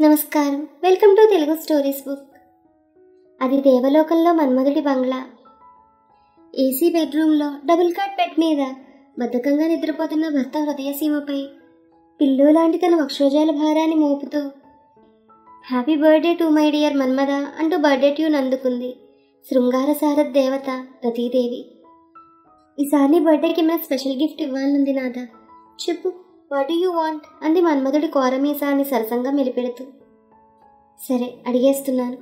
నమస్కారం. Welcome to Telugu stories book. అది దేవలోకంలో మన్మధుడి బంగ్లా. AC బెడ్రూమ్లో డబుల్ కాట్ బెడ్ మీద బద్ధకంగా నిద్రపోతున్న భర్త హృదయసీమపై పిల్లు లాంటి తన వక్షోజాల భారాన్ని మోపుతూ happy birthday to my dear Manmatha అంటూ బర్త్డే ట్యూన్ అందుకుంది శృంగార సారథ్ దేవత రతీదేవి. ఈసారి బర్త్డేకి ఏమైనా స్పెషల్ గిఫ్ట్ ఇవ్వాలనుంది నాదా, చెప్పు, వాట్ డూ యూ వాంట్ అంది మన్మధుడి కోరమీసాన్ని సరసంగా మెలిపెడుతూ. సరే అడిగేస్తున్నాను.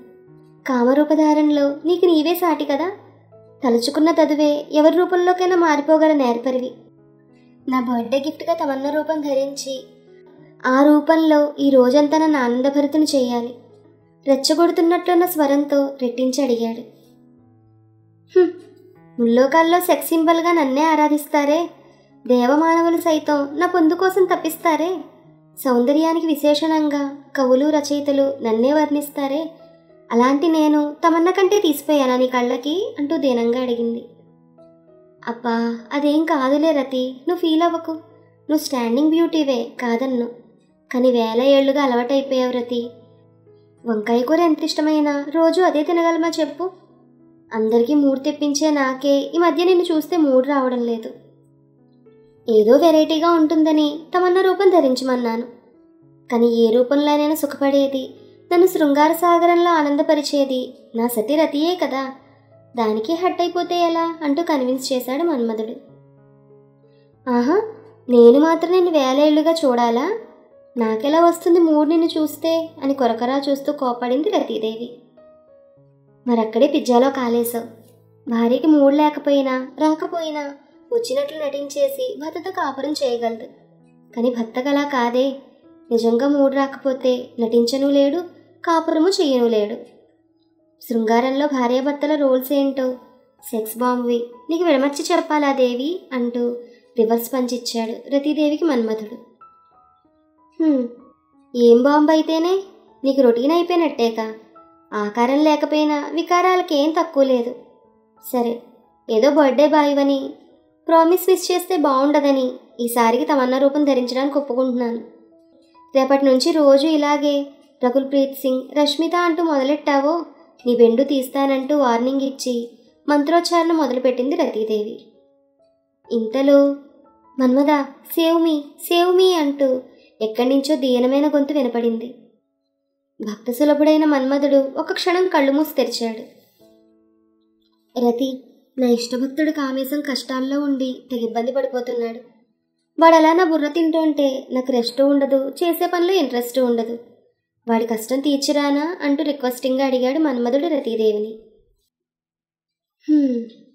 కామరూపధారణలో నీకు నీవే సాటి కదా. తలుచుకున్న తదువే ఎవరి రూపంలోకైనా మారిపోగల నేర్పరివి. నా బర్త్డే గిఫ్ట్గా తమన్నా రూపం ధరించి ఆ రూపంలో ఈ రోజంతా నన్ను ఆనందభరితుని చేయాలి. రెచ్చగొడుతున్నట్లున్న స్వరంతో రెట్టించి అడిగాడు. ముల్లోకాల్లో సెక్స్ సింబల్గా నన్నే ఆరాధిస్తారే, దేవమానవులు సైతం నా పొందు కోసం తప్పిస్తారే, సౌందర్యానికి విశేషణంగా కవులు రచయితలు నన్నే వర్ణిస్తారే, అలాంటి నేను తమన్నా కంటే తీసిపోయానా నీ కళ్ళకి అంటూ దీనంగా అడిగింది. అబ్బా అదేం కాదులే రతి, నువ్వు ఫీల్ అవ్వకు. నువ్వు స్టాండింగ్ బ్యూటీవే కాదన్ను, కానీ వేల ఏళ్లుగా అలవాటైపోయావు రతి. వంకాయ కూర ఎంత ఇష్టమైనా రోజు అదే తినగలమా చెప్పు. అందరికీ మూడు తెప్పించే నాకే ఈ మధ్య నిన్ను చూస్తే మూడు రావడం లేదు. ఏదో వెరైటీగా ఉంటుందని తమన్నా రూపం ధరించమన్నాను, కానీ ఏ రూపంలోనైనా సుఖపడేది, నన్ను శృంగార సాగరంలో ఆనందపరిచేది నా సతీ రతియే కదా. దానికి హట్ అయిపోతే ఎలా అంటూ కన్విన్స్ చేశాడు మన్మధుడు. ఆహా, నేను మాత్రం నిన్ను వేలేళ్లుగా చూడాలా? నాకెలా వస్తుంది మూడు నిన్ను చూస్తే అని కొరకరా చూస్తూ కోపడింది రతీదేవి. మరక్కడే పిజ్జాలో కాలేశావు. భార్యకి మూడు లేకపోయినా రాకపోయినా వచ్చినట్లు నటించేసి భర్తతో కాపురం చేయగలదు, కానీ భర్తకలా కాదే. నిజంగా మూడు రాకపోతే నటించను లేడు, కాపురము చెయ్యను లేడు. శృంగారంలో భార్యాభర్తల రోల్స్ ఏంటో సెక్స్ బాంబువి నీకు విడమర్చి చెప్పాలా దేవి అంటూ రివర్స్ పంచిచ్చాడు రతీదేవికి మన్మధుడు. ఏం బాంబు అయితేనే నీకు రొటీన్ అయిపోయినట్టేక. ఆకారం లేకపోయినా వికారాలకేం తక్కువ లేదు. సరే, ఏదో బర్త్డే బాయ్వని ప్రామిస్ మిస్ చేస్తే బాగుండదని ఈసారికి తమన్నా రూపం ధరించడానికి ఒప్పుకుంటున్నాను. రేపటి నుంచి రోజు ఇలాగే రకుల్ ప్రీత్ సింగ్, రష్మిత అంటూ మొదలెట్టావో నీ బెండు తీస్తానంటూ వార్నింగ్ ఇచ్చి మంత్రోచ్చారణ మొదలుపెట్టింది రతీదేవి. ఇంతలో మన్మథ సేవ్ మీ అంటూ ఎక్కడి నుంచో దీనమైన గొంతు వినపడింది. భక్త సులభుడైన మన్మధుడు ఒక క్షణం కళ్ళు మూసి తెరిచాడు. రతి, నా ఇష్టభక్తుడు కామేశం కష్టాల్లో ఉండి తెగ ఇబ్బంది పడిపోతున్నాడు. వాడలా నా బుర్ర తింటుంటే నాకు రెస్ట్ ఉండదు, చేసే పనిలో ఇంట్రెస్ట్ ఉండదు. వాడి కష్టం తీర్చిరానా అంటూ రిక్వెస్టింగ్గా అడిగాడు మన్మధుడు రతీదేవిని.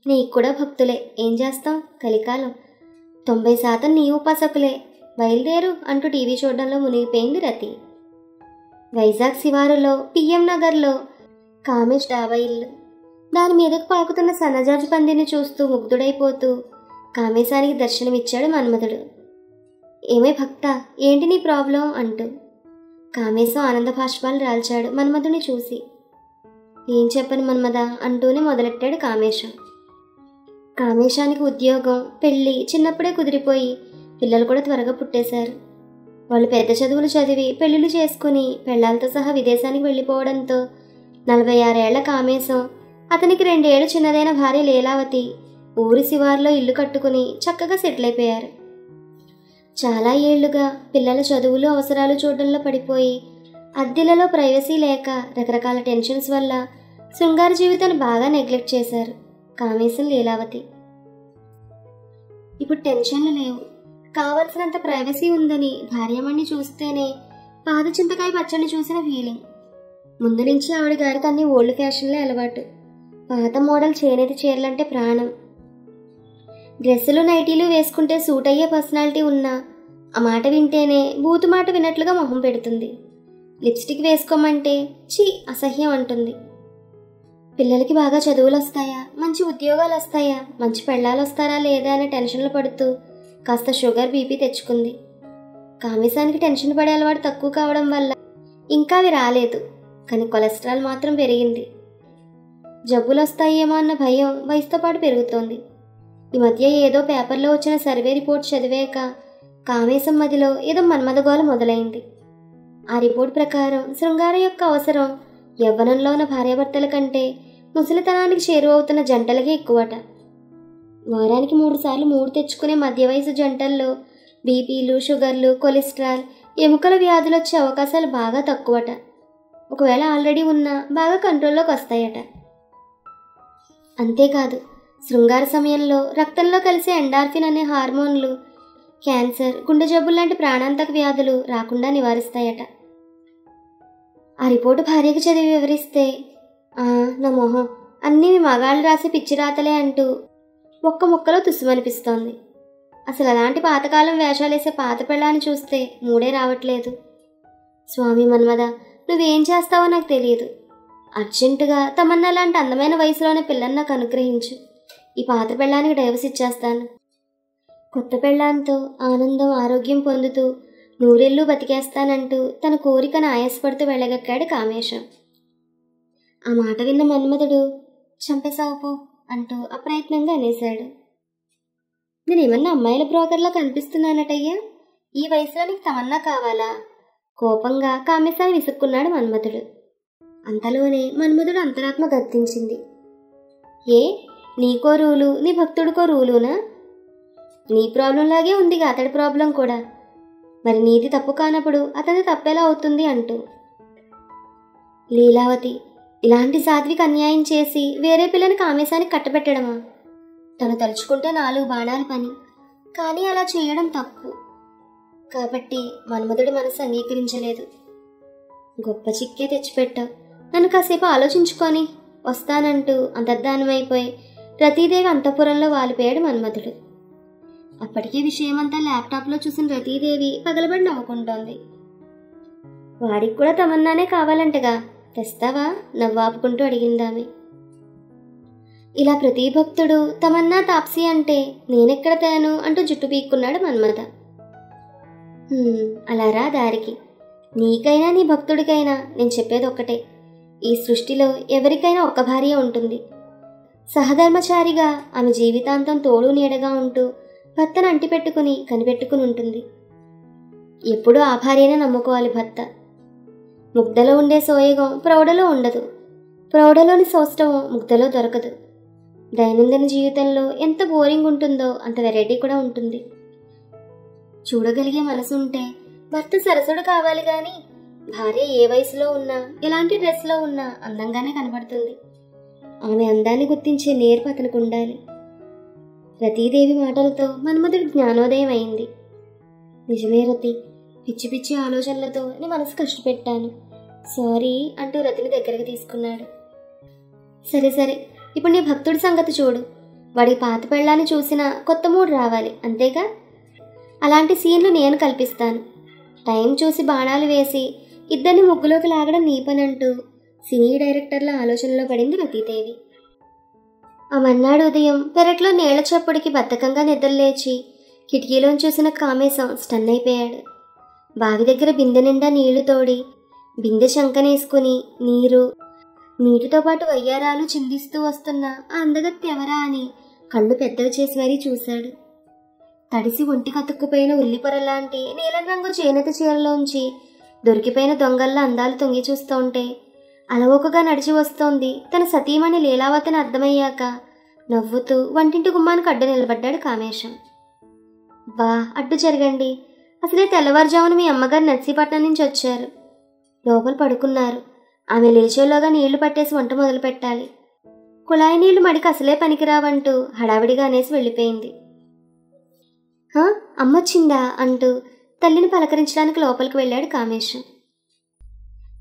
నీకు కూడా భక్తులే, ఏం చేస్తాం, కలికాలం. 90% నీ ఉపాసకులే, బయలుదేరు అంటూ టీవీ చూడడంలో మునిగిపోయింది రతి. వైజాగ్ శివారులో పిఎం నగర్లో కామేష్ డాబా ఇల్లు. దాని మీదకు పాకుతున్న సన్నజాజి పందిని చూస్తూ ముగ్ధుడైపోతూ కామేశానికి దర్శనమిచ్చాడు మన్మధుడు. ఏమే భక్త, ఏంటి నీ ప్రాబ్లం అంటూ. కామేశం ఆనంద భాష్పాలు రాల్చాడు మన్మధుని చూసి. ఏం చెప్పను మన్మథ అంటూనే మొదలెట్టాడు కామేశం. కామేశానికి ఉద్యోగం, పెళ్ళి చిన్నప్పుడే కుదిరిపోయి పిల్లలు కూడా త్వరగా పుట్టేశారు. వాళ్ళు పెద్ద చదువులు చదివి పెళ్ళిళ్ళు చేసుకుని పెళ్ళాలతో సహా విదేశానికి వెళ్ళిపోవడంతో 46 ఏళ్ల కామేశం, అతనికి 2 ఏళ్ళు చిన్నదైన భార్య లీలావతి ఊరి శివార్లో ఇల్లు కట్టుకుని చక్కగా సెటిల్ అయిపోయారు. చాలా ఏళ్లుగా పిల్లల చదువులు అవసరాలు చూడడంలో పడిపోయి అద్దెలలో ప్రైవసీ లేక రకరకాల టెన్షన్స్ వల్ల శృంగార జీవితాన్ని బాగా నెగ్లెక్ట్ చేశారు కామేశం, లీలావతి. ఇప్పుడు టెన్షన్లు లేవు, కావలసినంత ప్రైవసీ ఉందని భార్యమణ్ణి చూస్తేనే పాద చింతకాయ పచ్చడిని చూసిన ఫీలింగ్. ముందు నుంచి ఆవిడ గారికి అన్ని ఓల్డ్ ఫ్యాషన్లే అలవాటు. పాత మోడల్ చేనేత చీరలంటే ప్రాణం. డ్రెస్సులు నైటీలు వేసుకుంటే సూట్ అయ్యే పర్సనాలిటీ ఉన్నా ఆ మాట వింటేనే బూతు మాట విన్నట్లుగా మొహం పెడుతుంది. లిప్స్టిక్ వేసుకోమంటే చీ అసహ్యం అంటుంది. పిల్లలకి బాగా చదువులు వస్తాయా, మంచి ఉద్యోగాలు వస్తాయా, మంచి పెళ్ళాలు వస్తారా లేదా అనే టెన్షన్లు పడుతూ కాస్త షుగర్ బీపీ తెచ్చుకుంది. కామేశానికి టెన్షన్ పడే అలవాటు తక్కువ కావడం వల్ల ఇంకా అవి రాలేదు, కానీ కొలెస్ట్రాల్ మాత్రం పెరిగింది. జబ్బులు వస్తాయేమో అన్న భయం వయసుతో పాటు పెరుగుతోంది. ఈ మధ్య ఏదో పేపర్లో వచ్చిన సర్వే రిపోర్ట్ చదివాక కామేశం మదిలో ఏదో మన్మథగోళ మొదలైంది. ఆ రిపోర్ట్ ప్రకారం శృంగారం యొక్క అవసరం యవ్వనంలో ఉన్న భార్యాభర్తల కంటే ముసలితనానికి చేరువవుతున్న జంటలకే ఎక్కువట. వారానికి 3 సార్లు మూడు తెచ్చుకునే మధ్య వయసు జంటల్లో బీపీలు, షుగర్లు, కొలెస్ట్రాల్, ఎముకల వ్యాధులు వచ్చే అవకాశాలు బాగా తక్కువట. ఒకవేళ ఆల్రెడీ ఉన్నా బాగా కంట్రోల్లోకి వస్తాయట. అంతేకాదు, శృంగార సమయంలో రక్తంలో కలిసే ఎండార్ఫిన్ అనే హార్మోన్లు క్యాన్సర్, గుండె జబ్బులు లాంటి ప్రాణాంతక వ్యాధులు రాకుండా నివారిస్తాయట. ఆ రిపోర్టు భార్యకు చదివి వివరిస్తే, నా మొహం అన్నీ మీ మగాళ్ళు రాసే పిచ్చి రాతలే అంటూ ఒక్క ముక్కలో తుస్సుమనిపిస్తోంది. అసలు అలాంటి పాతకాలం వేషాలేసే పాత పెళ్ళాన్ని చూస్తే మూడే రావట్లేదు. స్వామి మన్మద, నువ్వేం చేస్తావో నాకు తెలియదు. అర్జెంటుగా తమన్నా లాంటి అందమైన వయసులోనే పిల్లని నాకు అనుగ్రహించు. ఈ పాత పెళ్ళానికి డైవర్స్ ఇచ్చేస్తాను. కొత్త పెళ్ళాంతో ఆనందం, ఆరోగ్యం పొందుతూ నూరెళ్ళు బతికేస్తానంటూ తన కోరికను ఆయాసపడుతూ వెళ్ళగక్కాడు కామేశం. ఆ మాట విన్న మన్మధుడు చంపేశావు పో అంటూ అప్రయత్నంగా అనేశాడు. నేనేమన్నా అమ్మాయిల బ్రోకర్లా కనిపిస్తున్నానటయ్యా? ఈ వయసులో నీకు తమన్నా కావాలా? కోపంగా కామేశాన్ని విసుక్కున్నాడు మన్మధుడు. అంతలోనే మన్మధుడు అంతరాత్మ గద్దించింది. ఏ, నీకో రూలు, నీ భక్తుడికో రూలునా? నీ ప్రాబ్లంలాగే ఉందిగా అతడి ప్రాబ్లం కూడా. మరి నీది తప్పు కానప్పుడు అతని తప్పెలా అవుతుంది అంటూ. లీలావతి, ఇలాంటి సాధ్వికి అన్యాయం చేసి వేరే పిల్లని కామేశానికి కట్టబెట్టడమా? తను తలుచుకుంటే 4 బాణాల పని, కానీ అలా చేయడం తప్పు. కాబట్టి మన్మధుడి మనసు అంగీకరించలేదు. గొప్ప చిక్కే తెచ్చిపెట్టావు. నన్ను కాసేపు ఆలోచించుకొని వస్తానంటూ అంతర్ధానమైపోయి రతీదేవి అంతఃపురంలో వాలిపోయాడు మన్మధుడు. అప్పటికే విషయమంతా ల్యాప్టాప్లో చూసిన రతీదేవి పగలబడి నవ్వుకుంటోంది. వాడికి కూడా తమన్నానే కావాలంటగా, తెస్తావా? నవ్వాపుకుంటూ అడిగిందామె. ఇలా ప్రతి భక్తుడు తమన్నా తాప్సీ అంటే నేనెక్కడ తేను అంటూ జుట్టు పీక్కున్నాడు మన్మథ. అలా రా దారికి. నీకైనా నీ భక్తుడికైనా నేను చెప్పేది ఒక్కటే, ఈ సృష్టిలో ఎవరికైనా ఒక్క భార్య ఉంటుంది. సహధర్మచారిగా ఆమె జీవితాంతం తోడు నీడగా ఉంటూ భర్తను అంటిపెట్టుకుని కనిపెట్టుకుని ఉంటుంది. ఎప్పుడూ ఆ భార్యనే నమ్ముకోవాలి భర్త. ముగ్ధలో ఉండే సోయగం ప్రౌఢలో ఉండదు, ప్రౌఢలోని సౌష్ఠవం ముగ్ధలో దొరకదు. దైనందిన జీవితంలో ఎంత బోరింగ్ ఉంటుందో అంత వెరైటీ కూడా ఉంటుంది. చూడగలిగే మనసు ఉంటే భర్త సరసుడు కావాలి కానీ భార్య ఏ వయసులో ఉన్నా ఎలాంటి డ్రెస్లో ఉన్నా అందంగానే కనబడుతుంది. ఆమె అందాన్ని గుర్తించే నేర్పు అతనికి ఉండాలి. రతీదేవి మాటలతో మన్మధుడి జ్ఞానోదయం అయింది. నిజమే రతి, పిచ్చి పిచ్చి ఆలోచనలతో నీ మనసు కష్టపెట్టాను, సారీ అంటూ రతిని దగ్గరకు తీసుకున్నాడు. సరే సరే, ఇప్పుడు నీ భక్తుడి సంగతి చూడు. వాడికి పాత పెళ్ళాన్ని చూసినా కొత్త మూడు రావాలి, అంతేగా? అలాంటి సీన్లు నేను కల్పిస్తాను. టైం చూసి బాణాలు వేసి ఇద్దరిని ముగ్గులోకి లాగడం నీ పని అంటూ సినీ డైరెక్టర్ల ఆలోచనలో పడింది రతీదేవి. ఆ మన్నాడు ఉదయం పెరట్లో నీళ్ల చప్పుడికి బద్ధకంగా నిద్రలేచి కిటికీలోని చూసిన కామేశం స్టన్ అయిపోయాడు. బావి దగ్గర బిందె నిండా నీళ్లు తోడి బిందె శంకనేసుకుని నీటితో పాటు వయ్యారాలు చిందిస్తూ వస్తున్న ఆ అందగత్తె ఎవరా అని కళ్ళు పెద్దవి చేసి మరీ చూశాడు. తడిసి ఒంటి కతుక్కుపోయిన ఉల్లిపొరలాంటి నీలం రంగు చేనేత చీరలోంచి దొరికిపోయిన దొంగల్లా అందాలు తొంగి చూస్తూ ఉంటే అలవోకగా నడిచి వస్తోంది తన సతీమణి లీలావతిని అర్థమయ్యాక నవ్వుతూ వంటింటి గుమ్మానికి అడ్డు నిలబడ్డాడు కామేశం. బా, అడ్డు జరగండి. అసలే తెల్లవారుజామున మీ అమ్మగారు నర్సీపట్నం నుంచి వచ్చారు. లోపల పడుకున్నారు. ఆమె లేచేలోగా నీళ్లు పట్టేసి వంట మొదలు పెట్టాలి. కుళాయి నీళ్లు మడికి అసలే పనికిరావంటూ హడావిడిగా అనేసి వెళ్ళిపోయింది. అమ్మొచ్చిందా అంటూ తల్లిని పలకరించడానికి లోపలికి వెళ్ళాడు కామేశం.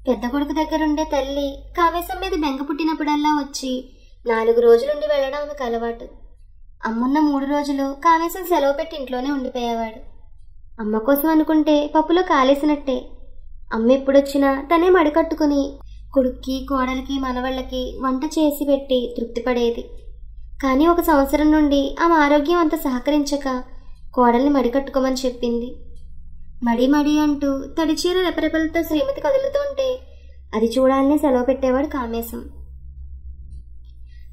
పెద్ద కొడుకు దగ్గరుండే తల్లి కామేశం మీద బెంగ పుట్టినప్పుడల్లా వచ్చి 4 రోజులుండి వెళ్ళడం ఆమెకు అలవాటు. అమ్మున్న 3 రోజులు కామేశం సెలవు పెట్టి ఇంట్లోనే ఉండిపోయేవాడు. అమ్మ కోసం అనుకుంటే పప్పులో కాలేసినట్టే. అమ్మ ఎప్పుడొచ్చినా తనే మడికట్టుకుని కొడుక్కి, కోడలికి, మనవళ్ళకి వంట చేసి పెట్టి తృప్తిపడేది. కానీ 1 సంవత్సరం నుండి ఆమె ఆరోగ్యం అంత సహకరించక కోడల్ని మడికట్టుకోమని చెప్పింది. మడి మడి అంటూ తడిచీర రెపరెపలతో శ్రీమతి కదులుతుంటే అది చూడాలనే సెలవు పెట్టేవాడు కామేశం.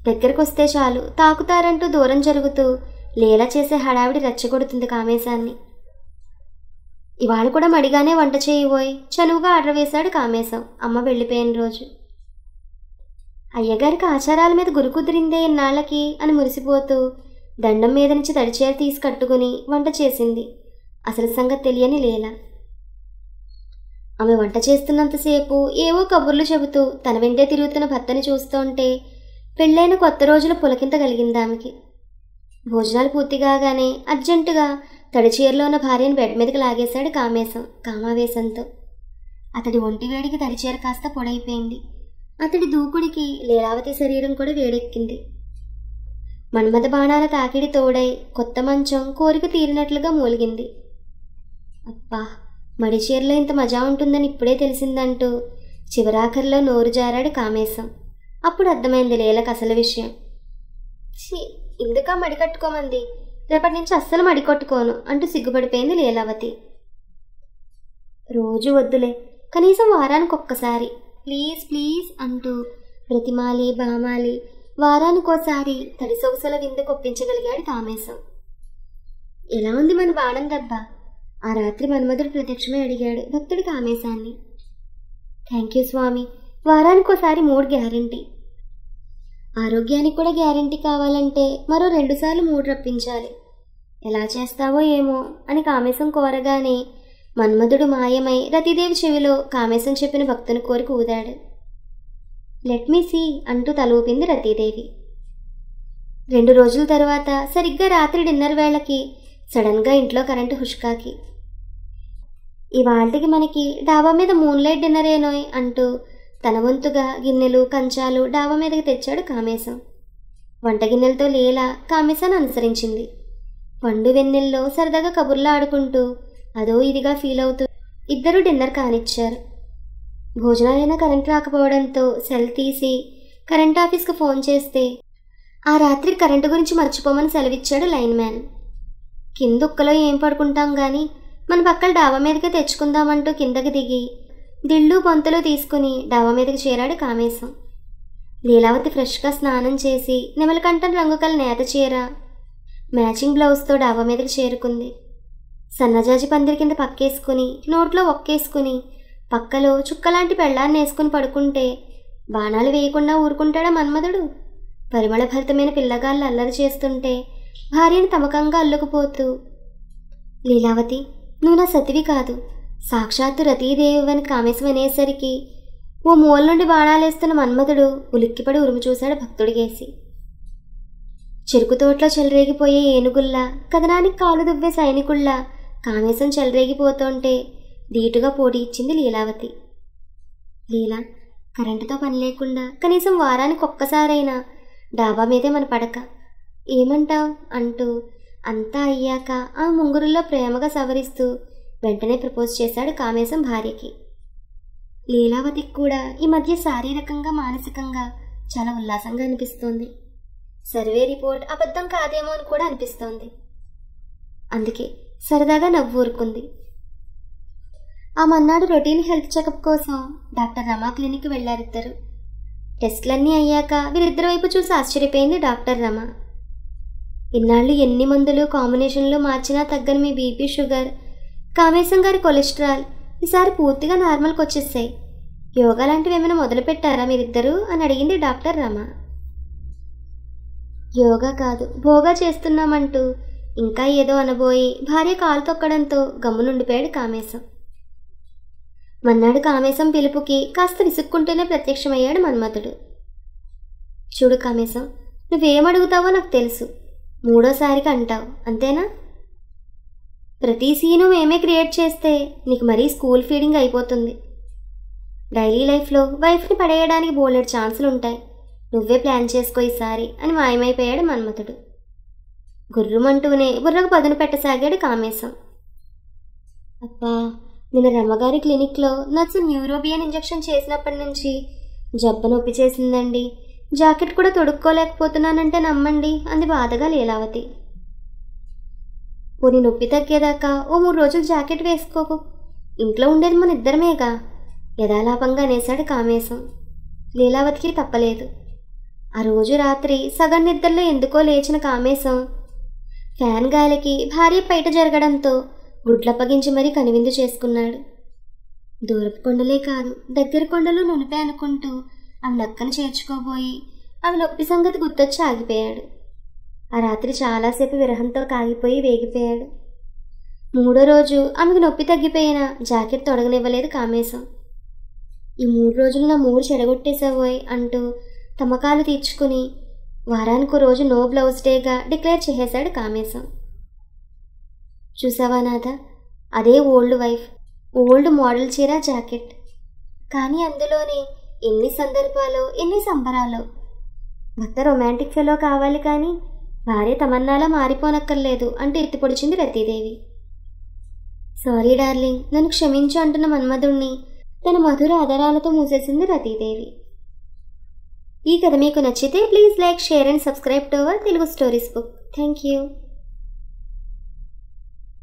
దగ్గరకొస్తే చాలు తాకుతారంటూ దూరం జరుగుతూ లీల చేసే హడావిడి రెచ్చగొడుతుంది కామేశాన్ని. ఇవాళ కూడా మడిగానే వంట చేయబోయి చనువుగా ఆర్డర్ వేశాడు కామేశం అమ్మ వెళ్ళిపోయిన రోజు. అయ్యగారికి ఆచారాల మీద గురి కుదిరిందే ఇన్నాళ్ళకి అని మురిసిపోతూ దండం మీద నుంచి తడిచేరు తీసి కట్టుకుని వంట చేసింది అసలు సంగతి తెలియని లీలా. ఆమె వంట చేస్తున్నంతసేపు ఏవో కబుర్లు చెబుతూ తన వెంటే తిరుగుతున్న భర్తని చూస్తుంటే పెళ్ళైన కొత్త రోజుల పులకింత కలిగింది ఆమెకి. భోజనాలు పూర్తి కాగానే అర్జెంటుగా తడిచీరలో ఉన్న భార్యను బెడ్ మీదకి లాగేశాడు కామేశం కామావేశంతో. అతడి ఒంటి వేడికి తడిచీర కాస్త పొడైపోయింది. అతడి దూకుడికి లీలావతి శరీరం కూడా వేడెక్కింది. మన్మథ బాణాల తాకిడి తోడై కొత్త మంచం కోరిక తీరినట్లుగా మూలిగింది. అబ్బా, మడిచీరలో ఇంత మజా ఉంటుందని ఇప్పుడే తెలిసిందంటూ చివరాఖరిలో నోరు జారాడు కామేశం. అప్పుడు అర్థమైంది లీలకు అసలు విషయం. ఇందుకా మడి కట్టుకోమంది, రేపటి నుంచి అస్సలు మడి కొట్టుకోను అంటూ సిగ్గుపడిపోయింది లీలావతి. రోజు వద్దులే, కనీసం వారానికి ఒక్కసారి ప్లీజ్ ప్లీజ్ అంటూ బ్రతిమాలి బామాలి వారానికోసారి తడి సొగసుల విందు కొప్పించగలిగాడు కామేశం. ఎలా ఉంది మన బాణం దెబ్బ? ఆ రాత్రి మన్మధుడు ప్రత్యక్షమే అడిగాడు భక్తుడి కామేశాన్ని. థ్యాంక్ యూ స్వామి, వారానికోసారి 3 గ్యారంటీ. ఆరోగ్యానికి కూడా గ్యారంటీ కావాలంటే మరో 2 సార్లు 3 రప్పించాలి. ఎలా చేస్తావో ఏమో అని కామేశం కోరగానే మన్మధుడు మాయమై రతిదేవి చెవిలో కామేశం చెప్పిన భక్తుని కోరిక ఊదాడు. లెట్ మీ సీ అంటూ తల ఊపింది రతీదేవి. 2 రోజుల తర్వాత సరిగ్గా రాత్రి డిన్నర్ వేళకి సడన్గా ఇంట్లో కరెంటు హుష్కాకి. ఇవాళకి మనకి డాబా మీద మూన్లైట్ డిన్నరేనోయ్ అంటూ తన వంతుగా గిన్నెలు కంచాలు డాబా మీదకి తెచ్చాడు కామేశం. వంట గిన్నెలతో లీలా కామేశాన్ని అనుసరించింది. పండు వెన్నెల్లో సరదాగా కబుర్లు ఆడుకుంటూ అదో ఇదిగా ఫీల్ అవుతూ ఇద్దరు డిన్నర్ కానిచ్చారు. భోజనాలైనా కరెంట్ రాకపోవడంతో సెల్ తీసి కరెంట్ ఆఫీస్కి ఫోన్ చేస్తే ఆ రాత్రి కరెంటు గురించి మర్చిపోమని సెలవిచ్చాడు లైన్ మ్యాన్. కిందుక్కలో ఏం పడుకుంటాం గాని మన పక్కల డాబా మీదకే తెచ్చుకుందామంటూ కిందకి దిగి దిళ్ళు పొంతలు తీసుకుని డాబా మీదకి చేరాడు కామేశం. లీలావతి ఫ్రెష్గా స్నానం చేసి నెమలకంఠం రంగు కల నేత చీర మ్యాచింగ్ బ్లౌజ్తో డాబా మీదకి చేరుకుంది. సన్నజాజి పందిరి కింద పక్కేసుకుని నోట్లో ఒక్కేసుకుని పక్కలో చుక్కలాంటి పెళ్ళాన్ని వేసుకుని పడుకుంటే బాణాలు వేయకుండా ఊరుకుంటాడా మన్మధుడు? పరిమళ భరితమైన పిల్లగాళ్ళు అల్లరి చేస్తుంటే భార్యను తమకంగా అల్లుకుపోతూ, లీలావతి, నువ్వు నా సతివి కాదు, సాక్షాత్తు రతీదేవివని కామేశం అనేసరికి ఓ మూల నుండి బాణాలేస్తున్న మన్మధుడు ఉలిక్కిపడి ఉరుము చూశాడు భక్తుడికేసి. చెరుకు తోటలో చెలరేగిపోయే ఏనుగుల్లా కథనానికి కాలు దువ్వే సైనికుల్లా కామేశం చెలరేగిపోతుంటే ధీటుగా పోటీ ఇచ్చింది లీలావతి. లీలా, కరెంటుతో పని లేకుండా కనీసం వారానికి ఒక్కసారైనా డాబా మీదే మన పడక, ఏమంటావ్ అంటూ అంతా అయ్యాక ఆ ముంగురుల్లో ప్రేమగా సవరిస్తూ వెంటనే ప్రపోజ్ చేశాడు కామేశం భార్యకి. లీలావతికి కూడా ఈ మధ్య శారీరకంగా మానసికంగా చాలా ఉల్లాసంగా అనిపిస్తోంది. సర్వే రిపోర్ట్ అబద్ధం కాదేమో అని కూడా అనిపిస్తోంది. అందుకే సరదాగా నవ్వు ఊరుకుంది. ఆ మన్నాడు రొటీన్ హెల్త్ చెకప్ కోసం డాక్టర్ రమా క్లినిక్ వెళ్ళారిద్దరు. టెస్టులన్నీ అయ్యాక వీరిద్దరి వైపు చూసి ఆశ్చర్యపోయింది డాక్టర్ రమా. ఇన్నాళ్ళు ఎన్ని మందులు కాంబినేషన్లు మార్చినా తగ్గని మీ బీపీ, షుగర్, కామేశం గారి కొలెస్ట్రాల్ ఈసారి పూర్తిగా నార్మల్కి వచ్చేసాయి. యోగా లాంటివి ఏమైనా మొదలు పెట్టారా మీరిద్దరూ అని అడిగింది డాక్టర్ రమా. యోగా కాదు, భోగా చేస్తున్నామంటూ ఇంకా ఏదో అనబోయి భార్య కాలు తొక్కడంతో గమ్మునుండిపోయాడు కామేశం. మన్నాడు కామేశం పిలుపుకి కాస్త విసుక్కుంటూనే ప్రత్యక్షమయ్యాడు మన్మథుడు. చూడు కామేశం, నువ్వేమడుగుతావో నాకు తెలుసు, 3వసారికి అంటావు అంతేనా? ప్రతి సీను మేమే క్రియేట్ చేస్తే నీకు మరీ స్కూల్ ఫీడింగ్ అయిపోతుంది. డైలీ లైఫ్లో వైఫ్ని పడేయడానికి బోలెడు ఛాన్సులు ఉంటాయి, నువ్వే ప్లాన్ చేసుకో ఈసారి అని మాయమైపోయాడు మన్మథుడు. గుర్రుమంటూనే బుర్రకు పదును పెట్టసాగాడు కామేశం. అబ్బా, నిన్న రమ్మగారి క్లినిక్లో నర్సు న్యూరోబియన్ ఇంజెక్షన్ చేసినప్పటి నుంచి జబ్బ నొప్పి చేసిందండి, జాకెట్ కూడా తొడుక్కోలేకపోతున్నానంటే నమ్మండి అంది బాధగా లీలావతి. పోనీ నొప్పి తగ్గేదాకా ఓ 3 రోజులు జాకెట్ వేసుకోకు, ఇంట్లో ఉండేది మన ఇద్దరమేగా యథాలాపంగా అనేశాడు కామేశం. లీలావతికి తప్పలేదు. ఆ రోజు రాత్రి సగం నిద్రలో ఎందుకో లేచిన కామేశం ఫ్యాన్ గాలికి భార్య బయట జరగడంతో గుడ్లప్పగించి మరీ కనువిందు చేసుకున్నాడు. దూరపు కొండలే కాదు, దగ్గర కొండలు నునిపే అనుకుంటూ ఆమె నక్కను చేర్చుకోబోయి ఆమె నొప్పి సంగతి గుర్తొచ్చి ఆగిపోయాడు. ఆ రాత్రి చాలాసేపు విరహంతో కాగిపోయి వేగిపోయాడు. 3వ రోజు ఆమెకు నొప్పి తగ్గిపోయినా జాకెట్ తొడగనివ్వలేదు కామేశం. ఈ 3 రోజులు నా మూడు చెడగొట్టేసావోయ్ అంటూ తమకాలు తీర్చుకుని వారానికి రోజు నో బ్లౌజ్ డేగా డిక్లేర్ చేసేశాడు కామేశం. చూసావా నాథ, అదే ఓల్డ్ వైఫ్, ఓల్డ్ మోడల్ చీర జాకెట్. కానీ అందులోని ఎన్ని సందర్భాలో ఎన్ని సంబరాలో. భర్త రొమాంటిక్ ఫెలో కావాలి కానీ భార్య తమన్నాలా మారిపోనక్కర్లేదు అంటూ ఎత్తిపొడిచింది రతీదేవి. సారీ డార్లింగ్, నన్ను క్షమించు అంటున్న మన్మధుణ్ణి తన మధుర ఆదరాలతో మూసేసింది రతీదేవి. ఈ కథ మీకు నచ్చితే please like, share and subscribe to our Telugu stories book. Thank you.